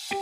Good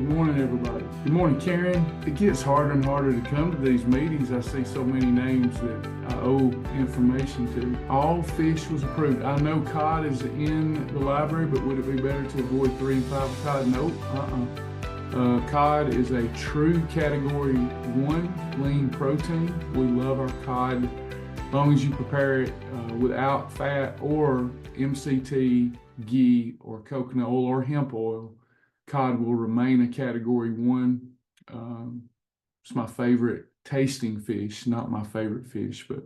morning, everybody. Good morning, Karen. It gets harder and harder to come to these meetings. I see so many names that I owe information to. All fish was approved. I know cod is in the library, but would it be better to avoid 3 and 5 cod? Nope. Cod is a true category 1 lean protein. We love our cod as long as you prepare it without fat or MCT, ghee, or coconut oil or hemp oil. Cod will remain a category 1. It's my favorite tasting fish, not my favorite fish, but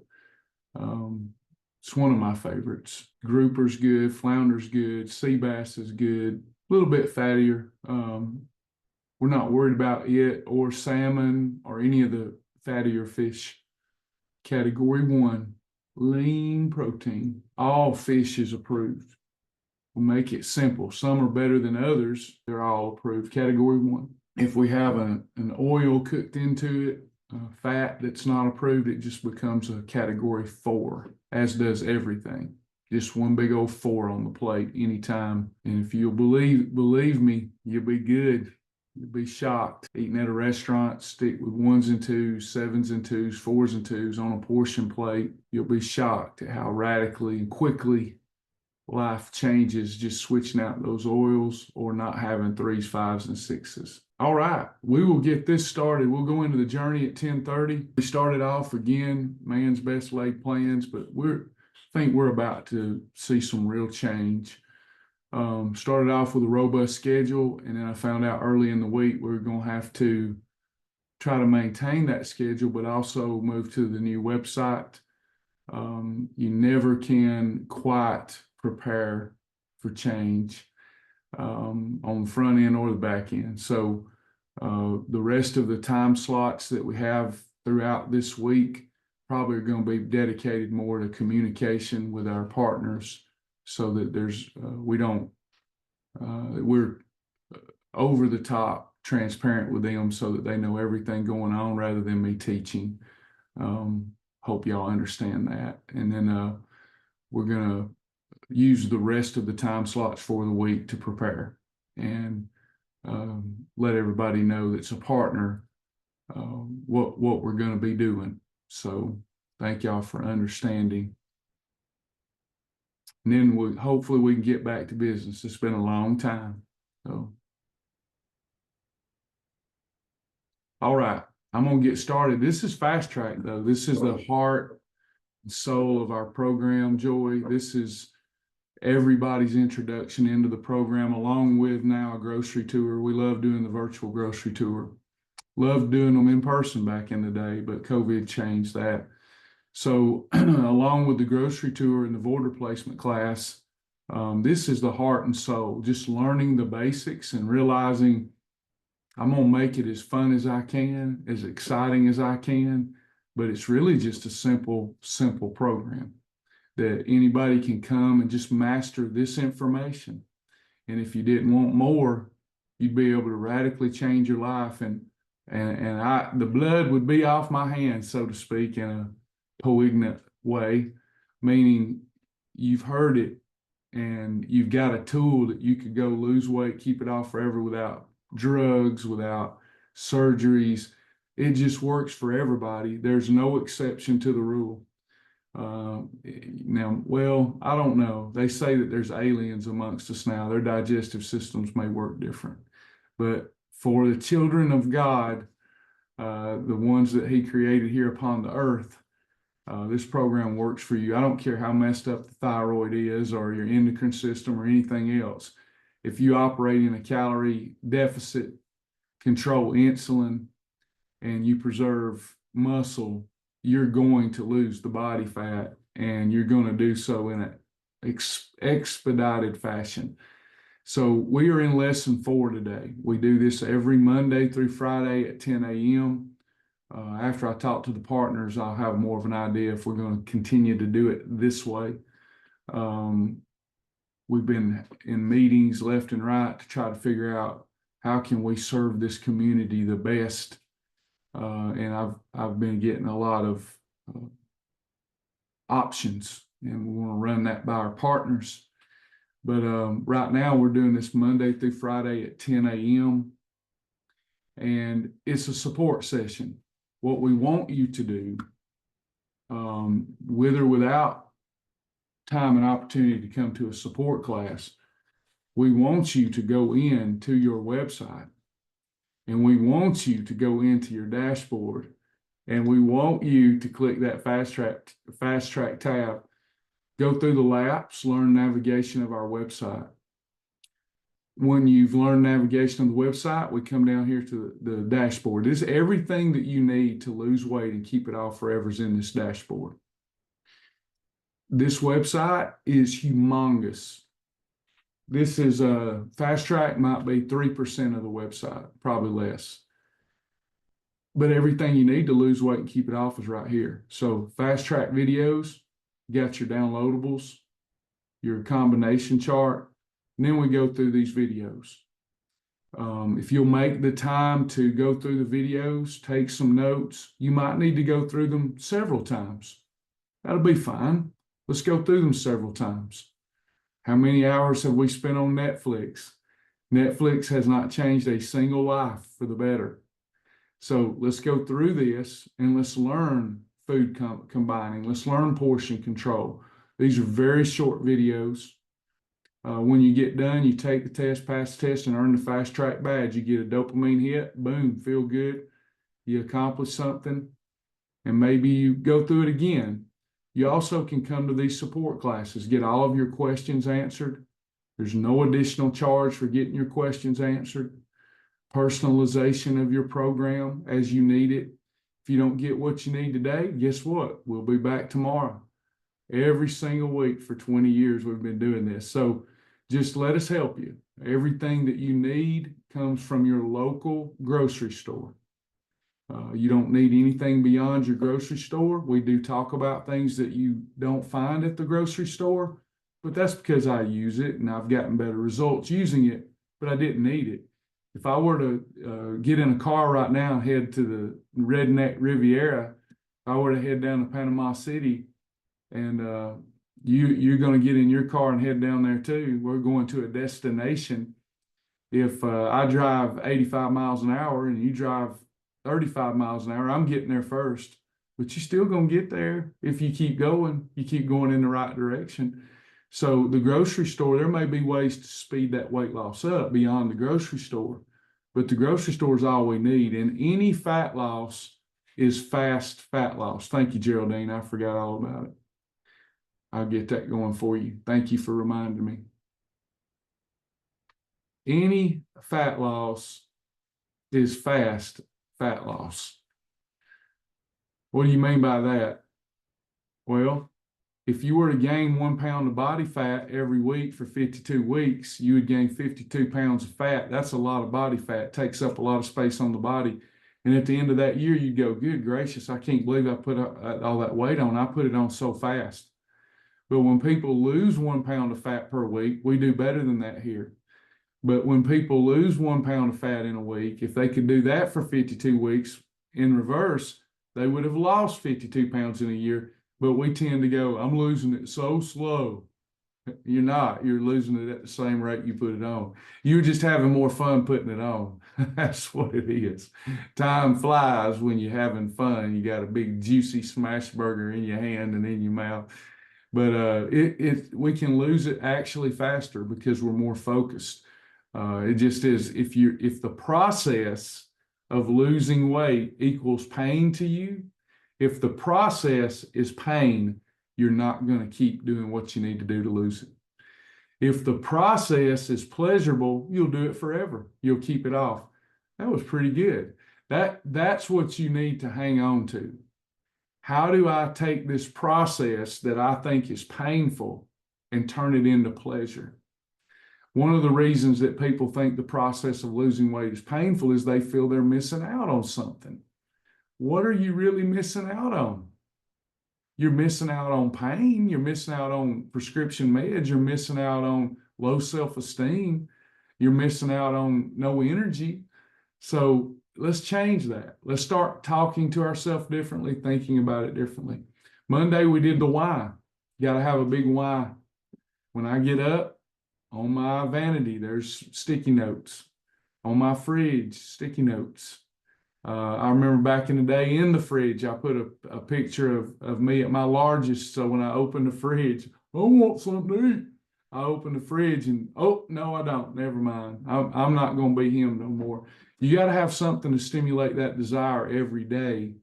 it's one of my favorites. Grouper's good, flounder's good, sea bass is good, a little bit fattier. We're not worried about it or salmon or any of the fattier fish. Category 1, lean protein. All fish is approved. We'll make it simple. Some are better than others. They're all approved. Category 1. If we have an oil cooked into it, fat that's not approved, it just becomes a category 4, as does everything. Just one big old 4 on the plate anytime. And if you'll believe me, you'll be good. You'll be shocked. Eating at a restaurant, stick with 1s and 2s, 7s and 2s, 4s and 2s on a portion plate. You'll be shocked at how radically and quickly life changes just switching out those oils or not having 3s, 5s, and 6s. All right, we will get this started. We'll go into the journey at 10:30. We started off again, man's best laid plans, but I think we're about to see some real change. Started off with a robust schedule, and then I found out early in the week we were going to have to try to maintain that schedule, but also move to the new website. You never can quite prepare for change on the front end or the back end. So the rest of the time slots that we have throughout this week probably are going to be dedicated more to communication with our partners, so that we're over the top transparent with them so that they know everything going on rather than me teaching. Hope y'all understand that. And then we're going to use the rest of the time slots for the week to prepare and let everybody know that's a partner what we're going to be doing. So thank y'all for understanding. And then hopefully we can get back to business. It's been a long time. So, all right, I'm going to get started. This is fast track though. This is the heart and soul of our program, Joy. This is everybody's introduction into the program, along with now a grocery tour. We love doing the virtual grocery tour. Loved doing them in person back in the day, but COVID changed that. So along with the grocery tour and the void replacement class, this is the heart and soul, just learning the basics and realizing I'm going to make it as fun as I can, as exciting as I can, but it's really just a simple program that anybody can come and just master this information. And if you didn't want more, you'd be able to radically change your life, and the blood would be off my hands, so to speak, in a poignant way, meaning you've heard it and you've got a tool that you could go lose weight, keep it off forever without drugs, without surgeries. It just works for everybody. There's no exception to the rule. Now, well, I don't know. They say that there's aliens amongst us now. Their digestive systems may work different. But for the children of God, the ones that he created here upon the earth, this program works for you. I don't care how messed up the thyroid is or your endocrine system or anything else. If you operate in a calorie deficit, control insulin, and you preserve muscle, you're going to lose the body fat, and you're going to do so in an expedited fashion. So we are in lesson 4 today. We do this every Monday through Friday at 10 a.m. After I talk to the partners, I'll have more of an idea if we're going to continue to do it this way. We've been in meetings left and right to try to figure out how can we serve this community the best. And I've been getting a lot of options, and we want to run that by our partners. But right now we're doing this Monday through Friday at 10 a.m. and it's a support session. What we want you to do, with or without time and opportunity to come to a support class, we want you to go into your website, and we want you to go into your dashboard, and we want you to click that fast track tab, go through the laps, learn navigation of our website. When you've learned navigation of the website, we come down here to the dashboard. This is everything that you need to lose weight and keep it off forever is in this dashboard. This website is humongous. This is a fast track, might be 3% of the website, probably less. But everything you need to lose weight and keep it off is right here. So fast track videos, you got your downloadables, your combination chart, and then we go through these videos. If you'll make the time to go through the videos, take some notes, you might need to go through them several times. That'll be fine. Let's go through them several times. How many hours have we spent on Netflix? Netflix has not changed a single life for the better. So let's go through this and let's learn food combining. Let's learn portion control. These are very short videos. When you get done, you take the test, pass the test, and earn the fast track badge. You get a dopamine hit, boom, feel good. You accomplish something, and maybe you go through it again. You also can come to these support classes, get all of your questions answered. There's no additional charge for getting your questions answered. Personalization of your program as you need it. If you don't get what you need today, guess what? We'll be back tomorrow. Every single week for 20 years we've been doing this. So just let us help you. Everything that you need comes from your local grocery store. You don't need anything beyond your grocery store. We do talk about things that you don't find at the grocery store, but that's because I use it and I've gotten better results using it, but I didn't need it. If I were to get in a car right now and head to the Redneck Riviera, if I were to head down to Panama City, and you're going to get in your car and head down there too. We're going to a destination. If I drive 85 miles an hour and you drive 35 miles an hour, I'm getting there first. But you're still going to get there if you keep going. You keep going in the right direction. So the grocery store, there may be ways to speed that weight loss up beyond the grocery store. But the grocery store is all we need. And any fat loss is fast fat loss. Thank you, Geraldine. I forgot all about it. I'll get that going for you. Thank you for reminding me. Any fat loss is fast fat loss. What do you mean by that? Well, if you were to gain 1 pound of body fat every week for 52 weeks, you would gain 52 pounds of fat. That's a lot of body fat. It takes up a lot of space on the body. And at the end of that year, you'd go, good gracious, I can't believe I put all that weight on. I put it on so fast. But when people lose 1 pound of fat per week, we do better than that here. But when people lose 1 pound of fat in a week, if they could do that for 52 weeks in reverse, they would have lost 52 pounds in a year. But we tend to go, I'm losing it so slow. You're not. You're losing it at the same rate you put it on. You're just having more fun putting it on. That's what it is. Time flies when you're having fun. You got a big juicy smash burger in your hand and in your mouth. But we can lose it actually faster because we're more focused. It just is, if the process of losing weight equals pain to you, if the process is pain, you're not going to keep doing what you need to do to lose it. If the process is pleasurable, you'll do it forever. You'll keep it off. That was pretty good. That's what you need to hang on to. How do I take this process that I think is painful and turn it into pleasure? One of the reasons that people think the process of losing weight is painful is they feel they're missing out on something. What are you really missing out on? You're missing out on pain. You're missing out on prescription meds. You're missing out on low self-esteem. You're missing out on no energy. So let's change that. Let's start talking to ourselves differently, thinking about it differently. Monday, we did the why. You got to have a big why. When I get up, on my vanity, there's sticky notes. On my fridge, sticky notes. I remember back in the day in the fridge, I put a picture of me at my largest. So when I open the fridge, I want something to eat. I open the fridge and, oh, no, I don't. Never mind. I'm not going to be him no more. You got to have something to stimulate that desire every day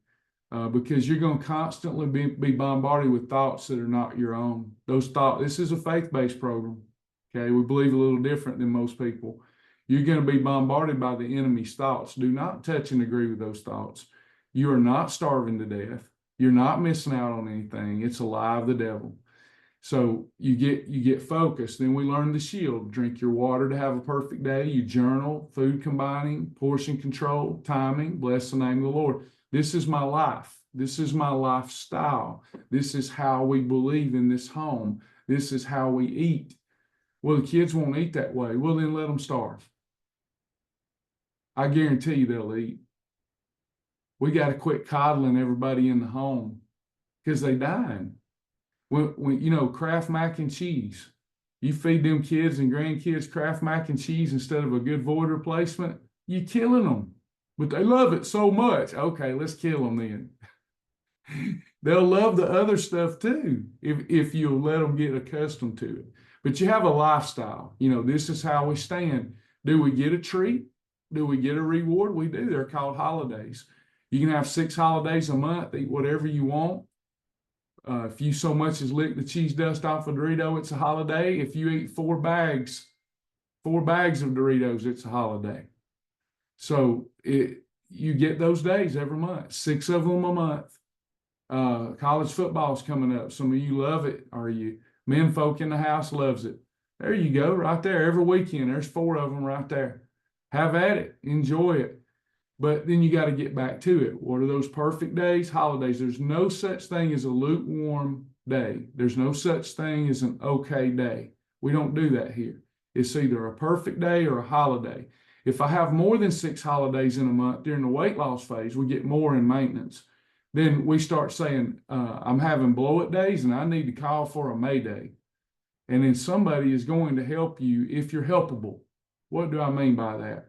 because you're going to constantly be bombarded with thoughts that are not your own. Those thoughts, this is a faith-based program. Okay, we believe a little different than most people. You're going to be bombarded by the enemy's thoughts. Do not touch and agree with those thoughts. You are not starving to death. You're not missing out on anything. It's a lie of the devil. So you get focused. Then we learn the shield. Drink your water to have a perfect day. You journal, food combining, portion control, timing. Bless the name of the Lord. This is my life. This is my lifestyle. This is how we believe in this home. This is how we eat. Well, the kids won't eat that way. Well, then let them starve. I guarantee you they'll eat. We got to quit coddling everybody in the home because they dying. When you know, Kraft mac and cheese, you feed them kids and grandkids Kraft mac and cheese instead of a good void replacement, you're killing them. But they love it so much. Okay, let's kill them then. They'll love the other stuff too if you'll let them get accustomed to it. But you have a lifestyle. You know, this is how we stand. Do we get a treat? Do we get a reward? We do. They're called holidays. You can have 6 holidays a month, eat whatever you want. If you so much as lick the cheese dust off a Dorito, it's a holiday. If you eat 4 bags of Doritos, it's a holiday. So you get those days every month, 6 of them a month. College football is coming up. Some of you love it, or you men folk in the house loves it. There you go, right there. Every weekend, there's 4 of them right there. Have at it. Enjoy it. But then you got to get back to it. What are those perfect days? Holidays. There's no such thing as a lukewarm day. There's no such thing as an okay day. We don't do that here. It's either a perfect day or a holiday. If I have more than 6 holidays in a month during the weight loss phase, we get more in maintenance. Then we start saying, I'm having blow-it days and I need to call for a Mayday. And then somebody is going to help you if you're helpable. What do I mean by that?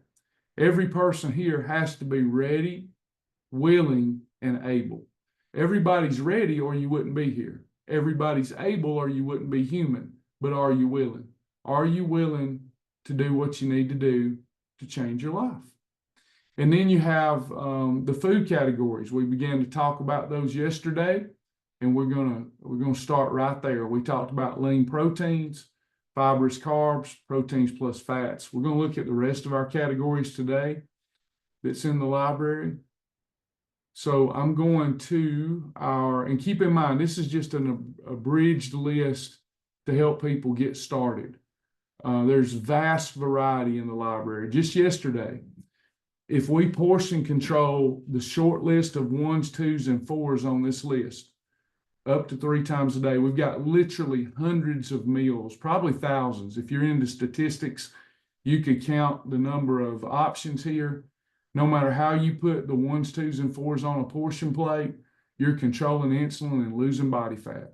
Every person here has to be ready, willing, and able. Everybody's ready or you wouldn't be here. Everybody's able or you wouldn't be human. But are you willing? Are you willing to do what you need to do to change your life? And then you have the food categories. We began to talk about those yesterday, and we're gonna start right there. We talked about lean proteins, fibrous carbs, proteins plus fats. We're going to look at the rest of our categories today that's in the library. So I'm going to and keep in mind, this is just an abridged list to help people get started. There's vast variety in the library. Just yesterday, if we portion control the short list of 1s, 2s, and 4s on this list, up to 3 times a day. We've got literally hundreds of meals, probably thousands. If you're into statistics, you could count the number of options here. No matter how you put the 1s, 2s, and 4s on a portion plate, you're controlling insulin and losing body fat.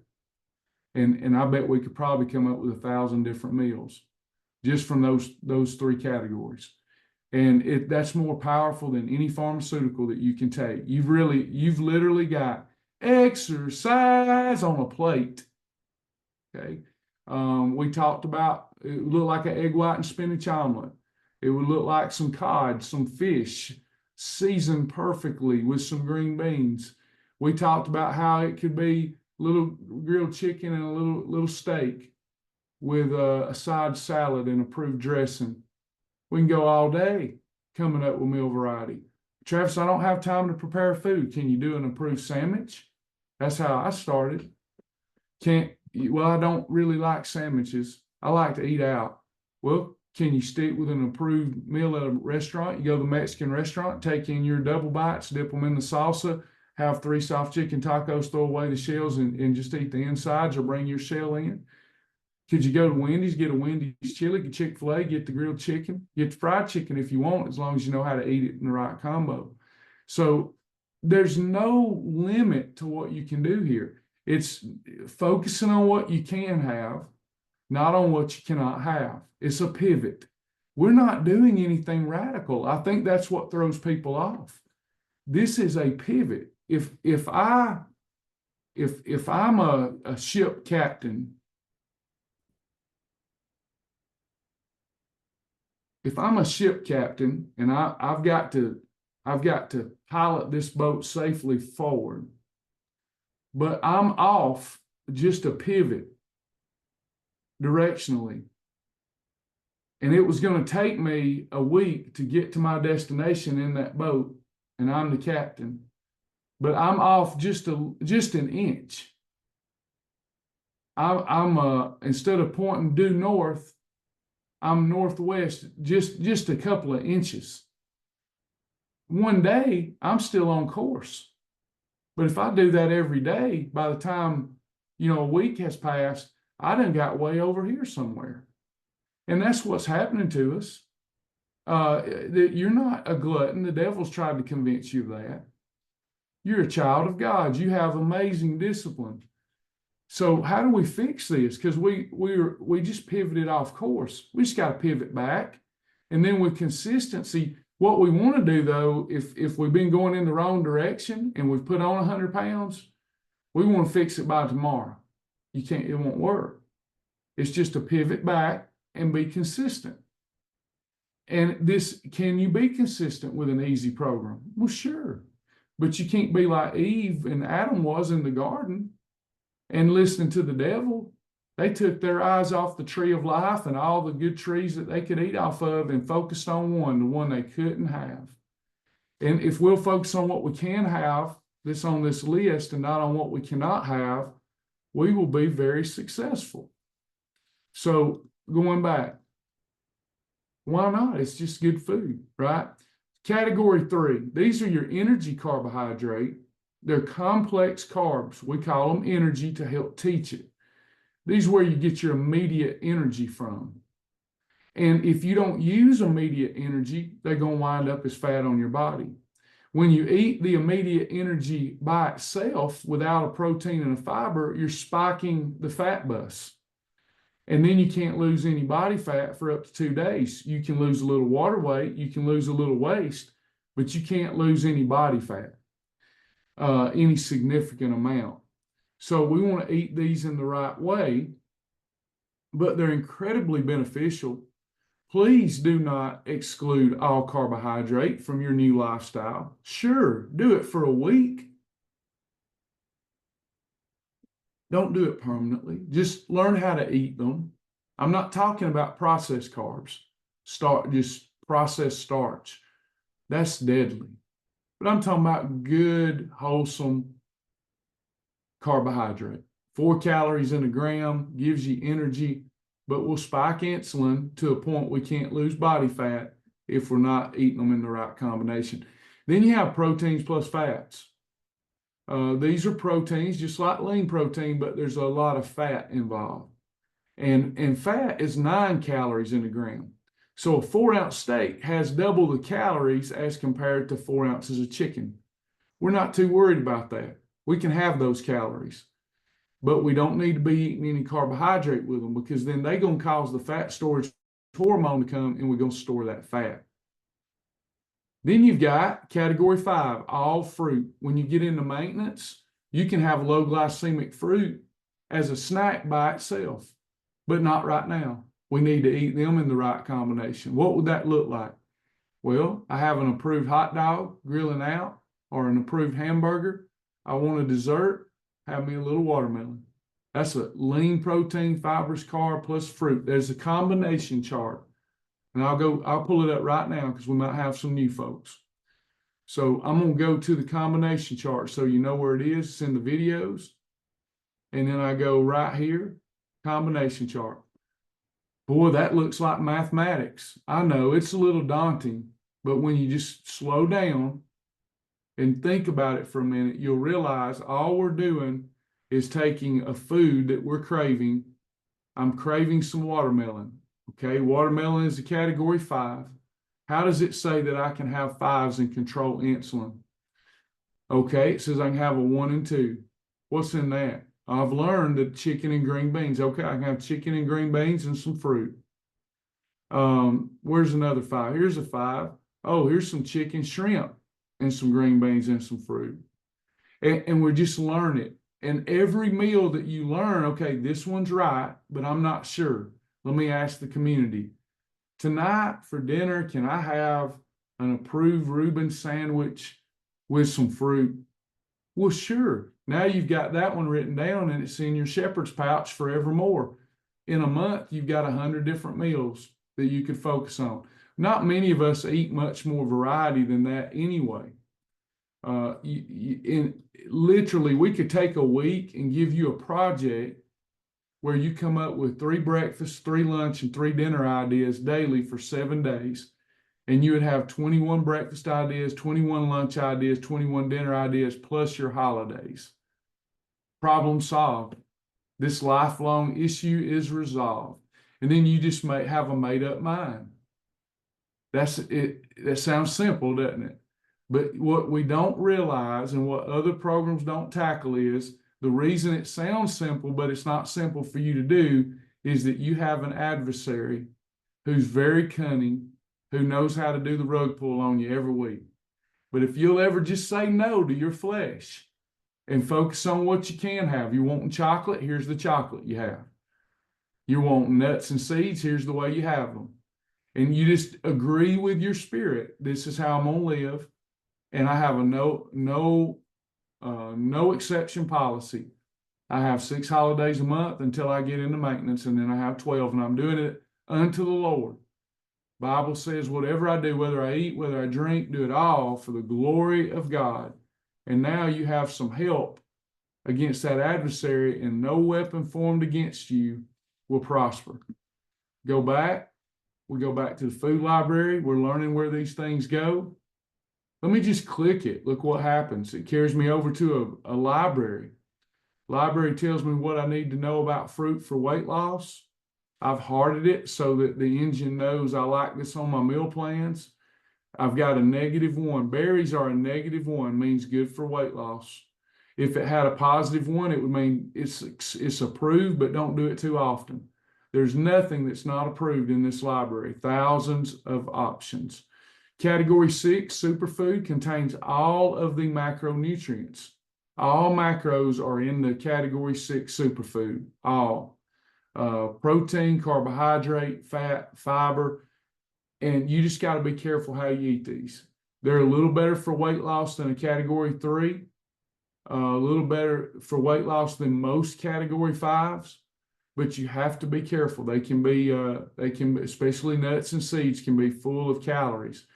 And I bet we could probably come up with 1,000 different meals just from those 3 categories. And that's more powerful than any pharmaceutical that you can take. You've literally got exercise on a plate. Okay. We talked about it would look like an egg white and spinach omelet. It would look like some cod, some fish, seasoned perfectly with some green beans. We talked about how it could be little grilled chicken and a little steak with a side salad and approved dressing. We can go all day coming up with meal variety. Travis, I don't have time to prepare food. Can you do an approved sandwich? That's how I started. Well, I don't really like sandwiches. I like to eat out. Well, Can you stick with an approved meal at a restaurant? You go to the Mexican restaurant, take in your double bites, dip them in the salsa, have 3 soft chicken tacos, throw away the shells and just eat the insides or bring your shell in. Could you go to Wendy's, get a Wendy's chili, get Chick-fil-A, get the grilled chicken, get the fried chicken if you want, as long as you know how to eat it in the right combo. So there's no limit to what you can do here. It's focusing on what you can have, not on what you cannot have. It's a pivot. We're not doing anything radical. I think that's what throws people off. This is a pivot. If I'm a ship captain, if I'm a ship captain and I've got to pilot this boat safely forward, but I'm off just a pivot directionally. And it was going to take me a week to get to my destination in that boat, and I'm the captain. But I'm off just an inch. I'm instead of pointing due north, I'm northwest just a couple of inches. One day, I'm still on course. But if I do that every day, by the time, a week has passed, I done got way over here somewhere. And that's what's happening to us. That you're not a glutton. The devil's tried to convince you of that. You're a child of God. You have amazing discipline. So how do we fix this? Because we just pivoted off course. We just got to pivot back. And then with consistency, what we want to do, though, if we've been going in the wrong direction and we've put on 100 pounds, we want to fix it by tomorrow. It won't work. It's just to pivot back and be consistent. And can you be consistent with an easy program? Well, sure. But you can't be like Eve and Adam was in the garden and listening to the devil. They took their eyes off the tree of life and all the good trees that they could eat off of and focused on the one they couldn't have. And if we'll focus on what we can have, that's on this list, and not on what we cannot have, we will be very successful. So going back, why not? It's just good food, right? Category 3, these are your energy carbohydrate. They're complex carbs. We call them energy to help teach it. These are where you get your immediate energy from. And if you don't use immediate energy, they're going to wind up as fat on your body. When you eat the immediate energy by itself without a protein and a fiber, you're spiking the fat bus. And then you can't lose any body fat for up to 2 days. You can lose a little water weight, you can lose a little waist, but you can't lose any body fat, any significant amount. So we want to eat these in the right way, but they're incredibly beneficial. Please do not exclude all carbohydrate from your new lifestyle. Sure, do it for a week. Don't do it permanently. Just learn how to eat them. I'm not talking about processed carbs. Just processed starch. That's deadly. But I'm talking about good, wholesome carbohydrate. 4 calories in a gram gives you energy, but will spike insulin to a point we can't lose body fat if we're not eating them in the right combination. Then you have proteins plus fats. These are proteins, just like lean protein, but there's a lot of fat involved. And fat is 9 calories in a gram. So a 4-ounce steak has double the calories as compared to 4 ounces of chicken. We're not too worried about that. We can have those calories, but we don't need to be eating any carbohydrate with them, because then they're going to cause the fat storage hormone to come and we're going to store that fat. Then you've got category 5, all fruit. When you get into maintenance, you can have low glycemic fruit as a snack by itself, but not right now. We need to eat them in the right combination. What would that look like? Well, I have an approved hot dog grilling out or an approved hamburger. I want a dessert, have me a little watermelon. That's a lean protein, fibrous carb plus fruit. There's a combination chart. And I'll pull it up right now because we might have some new folks. So I'm going to go to the combination chart so you know where it is. It's in the videos. And then I go right here, combination chart. Boy, that looks like mathematics. I know it's a little daunting, but when you just slow down and think about it for a minute, you'll realize all we're doing is taking a food that we're craving. I'm craving some watermelon. Okay, watermelon is a category 5. How does it say that I can have 5s and control insulin? Okay, it says I can have a 1 and 2. What's in that? I've learned that chicken and green beans. Okay, I can have chicken and green beans and some fruit. Where's another 5? Here's a 5. Oh, here's some chicken, shrimp, and some green beans and some fruit. And we just learn it. And every meal that you learn, okay, this one's right, but I'm not sure. Let me ask the community. Tonight for dinner, can I have an approved Reuben sandwich with some fruit? Well, sure. Now you've got that one written down and it's in your shepherd's pouch forevermore. In a month, you've got 100 different meals that you could focus on. Not many of us eat much more variety than that anyway. Literally, we could take a week and give you a project where you come up with 3 breakfast, 3 lunch, and 3 dinner ideas daily for 7 days. And you would have 21 breakfast ideas, 21 lunch ideas, 21 dinner ideas, plus your holidays. Problem solved. This lifelong issue is resolved. And then you just may have a made-up mind. That's it. That sounds simple, doesn't it? But what we don't realize and what other programs don't tackle is the reason it sounds simple, but it's not simple for you to do, is that you have an adversary who's very cunning, who knows how to do the rug pull on you every week. But if you'll ever just say no to your flesh and focus on what you can have, you're wanting chocolate, here's the chocolate you have. You're wanting nuts and seeds, here's the way you have them. And you just agree with your spirit. This is how I'm going to live. And I have a no exception policy. I have 6 holidays a month until I get into maintenance, and then I have 12, and I'm doing it unto the Lord. Bible says, whatever I do, whether I eat, whether I drink, do it all for the glory of God. And now you have some help against that adversary, and no weapon formed against you will prosper. Go back. We go back to the food library. We're learning where these things go. Let me just click it. Look what happens. It carries me over to a library. Library tells me what I need to know about fruit for weight loss. I've hearted it so that the engine knows I like this on my meal plans. I've got a -1. Berries are a -1, means good for weight loss. If it had a +1, it would mean it's approved, but don't do it too often. There's nothing that's not approved in this library. Thousands of options. Category 6, superfood, contains all of the macronutrients. All macros are in the category 6 superfood. All. Protein, carbohydrate, fat, fiber. And you just got to be careful how you eat these. They're a little better for weight loss than a category 3. A little better for weight loss than most category 5s. But you have to be careful. They can be, especially nuts and seeds, can be full of calories.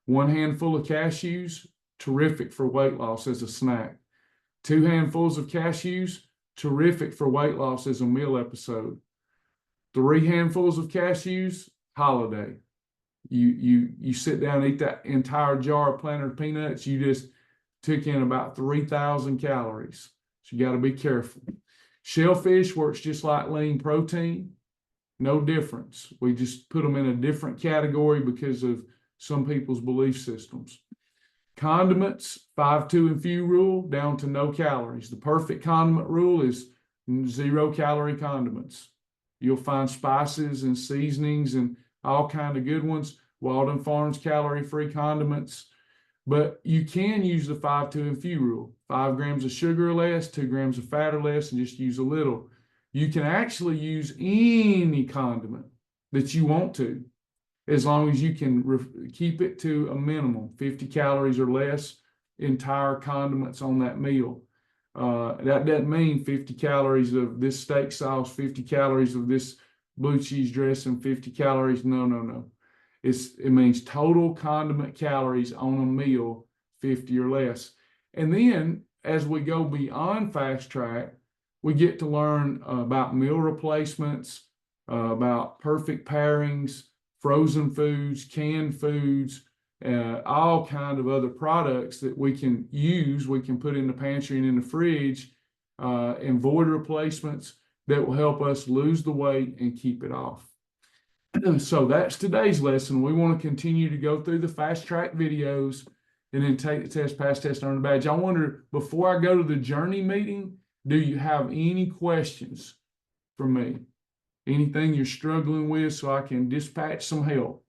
1 handful of cashews, terrific for weight loss as a snack. 2 handfuls of cashews, terrific for weight loss as a meal episode. 3 handfuls of cashews, holiday. You sit down and eat that entire jar of planter peanuts, you just took in about 3,000 calories. So you got to be careful. Shellfish works just like lean protein. No difference. We just put them in a different category because of some people's belief systems. Condiments, 5, 2, and few rule, down to no calories. The perfect condiment rule is 0 calorie condiments. You'll find spices and seasonings and all kind of good ones. Walden Farms calorie-free condiments. But you can use the 5, 2, and few rule. 5 grams of sugar or less, 2 grams of fat or less, and just use a little. You can actually use any condiment that you want to, as long as you can keep it to a minimum, 50 calories or less, entire condiments on that meal. That doesn't mean 50 calories of this steak sauce, 50 calories of this blue cheese dressing, 50 calories. No. It means total condiment calories on a meal, 50 or less. And then as we go beyond fast track, we get to learn about meal replacements, about perfect pairings, frozen foods, canned foods, all kind of other products that we can use, we can put in the pantry and in the fridge, and void replacements that will help us lose the weight and keep it off. So that's today's lesson. We want to continue to go through the fast track videos and then take the test, pass test, earn a badge. I wonder, before I go to the journey meeting, do you have any questions for me? Anything you're struggling with so I can dispatch some help?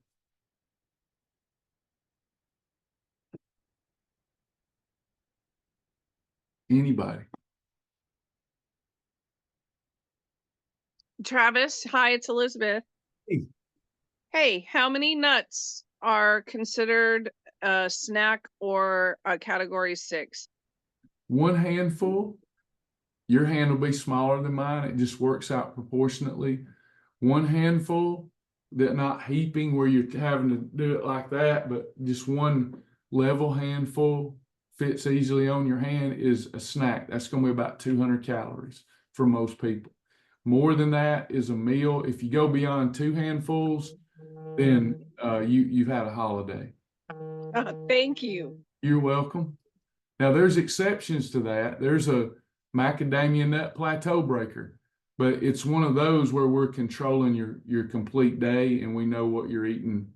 Anybody? Travis, hi, it's Elizabeth. Hey. Hey, how many nuts are considered a snack or a category 6? One handful. Your hand will be smaller than mine. It just works out proportionately. One handful, that not heaping where you're having to do it like that, but just one level handful fits easily on your hand is a snack. That's going to be about 200 calories for most people. More than that is a meal. If you go beyond 2 handfuls, then you've had a holiday. Thank you. You're welcome. Now there's exceptions to that. There's a macadamia nut plateau breaker, but it's one of those where we're controlling your complete day and we know what you're eating.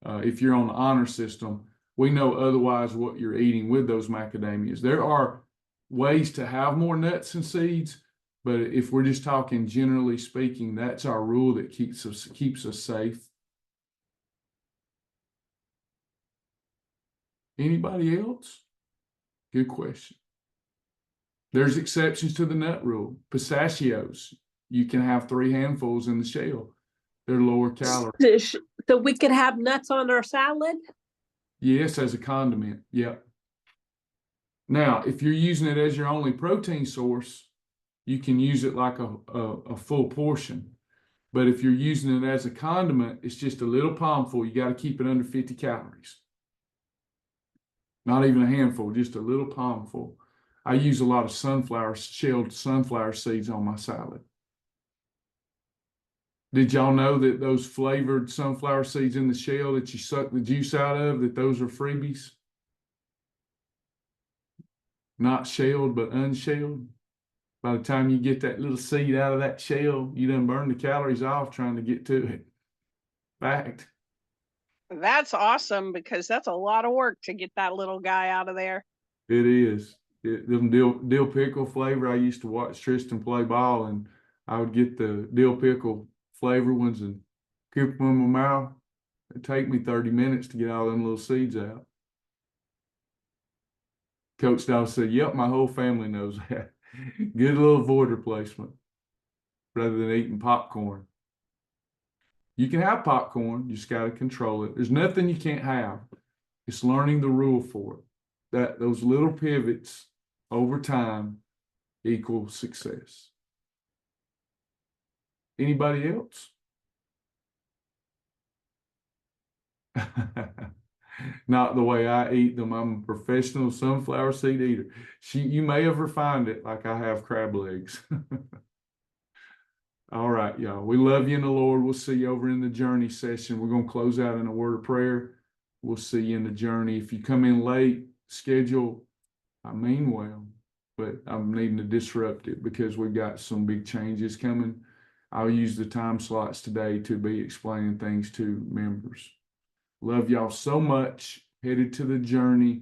If you're on the honor system, we know otherwise what you're eating with those macadamias. There are ways to have more nuts and seeds, but if we're just talking generally speaking, that's our rule that keeps us safe. Anybody else? Good question. There's exceptions to the nut rule. Pistachios, you can have 3 handfuls in the shell. They're lower calories. So we could have nuts on our salad? Yes, as a condiment. Yep. Now, if you're using it as your only protein source, you can use it like a full portion. But if you're using it as a condiment, it's just a little palmful. You got to keep it under 50 calories. Not even a handful, just a little palmful. I use a lot of shelled sunflower seeds on my salad. Did y'all know that those flavored sunflower seeds in the shell that you suck the juice out of, that those are freebies? Not shelled, but unshelled. By the time you get that little seed out of that shell, you done burn the calories off trying to get to it. Fact. That's awesome, because that's a lot of work to get that little guy out of there. It is. Them dill pickle flavor. I used to watch Tristan play ball, and I would get the dill pickle flavor ones and keep them in my mouth. It'd take me 30 minutes to get all them little seeds out. Coach Dawes said, "Yep, my whole family knows that." Good little void replacement rather than eating popcorn. You can have popcorn, you just got to control it. There's nothing you can't have. It's learning the rule for it. That those little pivots over time equal success. Anybody else? Not the way I eat them. I'm a professional sunflower seed eater. You may have refined it like I have crab legs. All right, y'all. We love you in the Lord. We'll see you over in the journey session. We're going to close out in a word of prayer. We'll see you in the journey. If you come in late, schedule, I mean well, but I'm needing to disrupt it because we've got some big changes coming. I'll use the time slots today to be explaining things to members. Love y'all so much. Headed to the journey.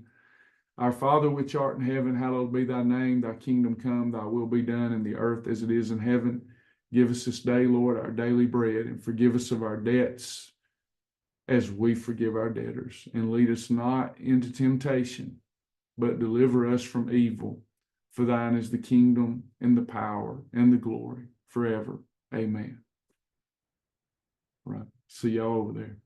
Our Father which art in heaven, hallowed be thy name. Thy kingdom come, thy will be done in the earth as it is in heaven. Give us this day, Lord, our daily bread, and forgive us of our debts as we forgive our debtors. And lead us not into temptation, but deliver us from evil. For thine is the kingdom and the power and the glory forever. Amen. All right. See y'all over there.